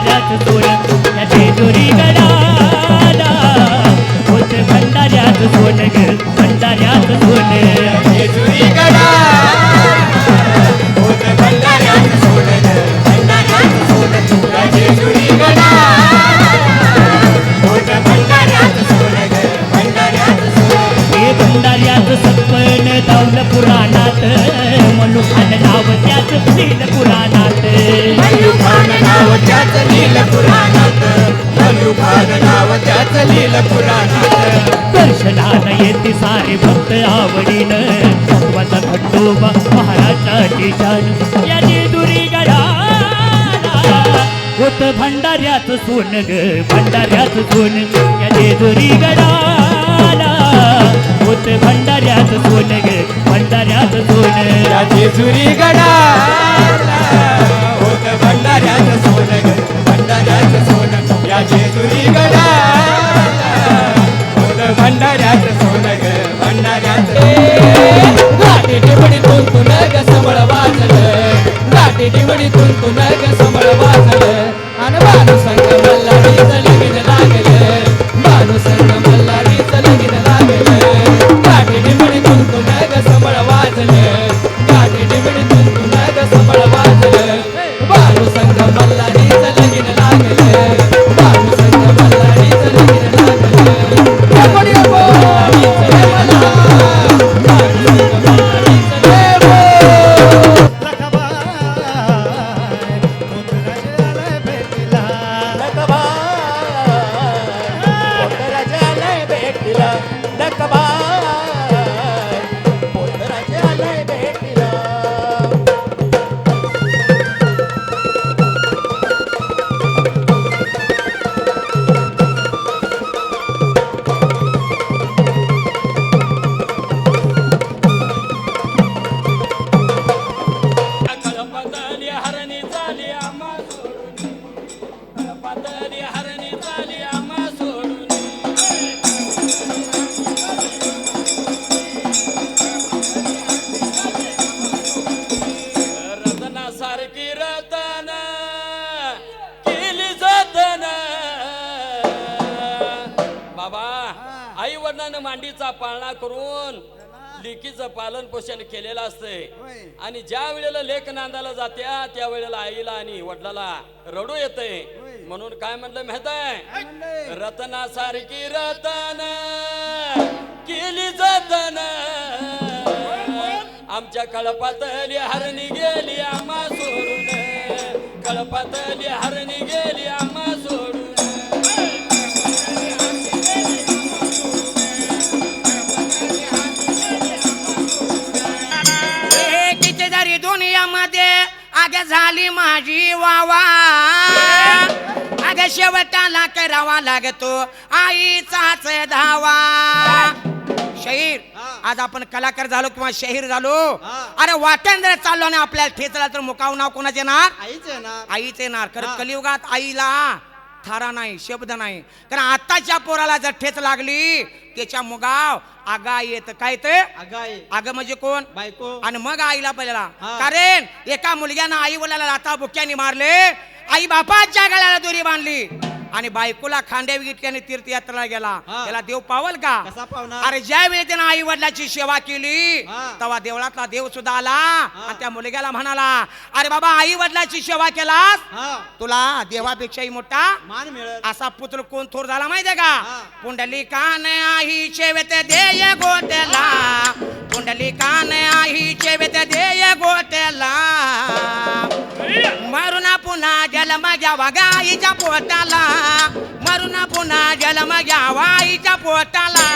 भंडाऱ्यात सोन या जेजुरी गडाला होत भंडाऱ्यात सोन ग भंडाऱ्यात सोन जेजुरी गडाला होत भंडाऱ्यात सोन ग भंडाऱ्यात सोन या जेजुरी गडाला होत भंडाऱ्यात सोन ग भंडाऱ्यात सोन हे भंडाऱ्यात सत्पन दावलं पुराणात मनुखान नाव त्याच लील पुराणात मल्लुखान नाव त्याच लील पुराणात मल्लुखान नाव त्याच लील पुराणात दर्शनाला येते सारे भक्त आवडीनं सत्वाचा खंडोबा महाराजाची शान या जेजुरी गडाला होत भंडाऱ्यात सोन ग भंडाऱ्यात सोन या जेजुरी गडाला होत भंडाऱ्यात सोन ग भंडाऱ्यात सोन या जेजुरी गडाला होत भंडाऱ्यात सोन ग भंडाऱ्यात सोन या जेजुरी गडाला होत भंडाऱ्यात सोन ग भंडाऱ्यात गाठी टिमडीतून तुन ग सबळ वाजलं गाठी टिमडीतून तुन ग सबळ वाजलं आणि बानू संग मल्हारी लगीन लागलं बानू संग मल्हारी लगीन लागलं गाठी टिमडीतून तुन ग सबळ वाजलं गाठी टिमडीतून तुन ग सबळ वाजलं बानू संग मल्हारी लगीन लागलं बानू संग मल्हारी लगीन लागलं कोणी मांडीचा पाळणा करून लेकीचं पालन पोषण केलेलं असतंय आणि ज्या वेळेला लेक नांदाला जात्या त्या वेळेला आईला आणि वडिलाला रडू येतंय म्हणून काय म्हणलं माहित आहे रत्नासारखी रतन केली जतन आमच्या कळपातली हरणी गेली आम्हा सोडून कळपातली हरणी गेली आम्हा सोडून दुनियामध्ये आगे झाली माझी वावा आगे शेवटाला करावा लागतो आईचाच धावा शहीर आज आपण कलाकार झालो किंवा शहीर झालो अरे वाटण जर चाललो आणि आपल्याला ठेचला तर मुकाव नाव कोणाचे येणार आईचे येणार कारण कलियुगात आईला थारा नाही शब्द नाही कारण आताच्या पोराला जर ठेच लागली त्याच्या मुगाव आगा येत काय ते आग म्हणजे कोण बायको आणि मग आईला पहिला कारण एका मुलग्यानं आई वडिलाला लाथा बुक्याने मारले आई बापाच्या गळ्याला दोरी बांधली आणि बायकोला खांद्या विटक्याने तीर्थयात्रेला गेला त्याला देव पावल का अरे ज्या वेळी त्यानं आई वडिलाची सेवा केली तेव्हा देवळातला देव सुद्धा आला आणि त्या मुलग्याला म्हणाला अरे बाबा आई वडिलाची सेवा केलास तुला देवापेक्षाही मोठा मान मिळेल असा पुत्र कोण थोर झाला माहितीये का पुंडलिकान आई सेवेत देय गोट्याला पुंडलिकान आई सेवेत देय गोट्याला मरुना पुन्हा जन्म घ्यावा गाईच्या पोटाला मरुना पुन्हा जन्म घ्यावा आईच्या पोटाला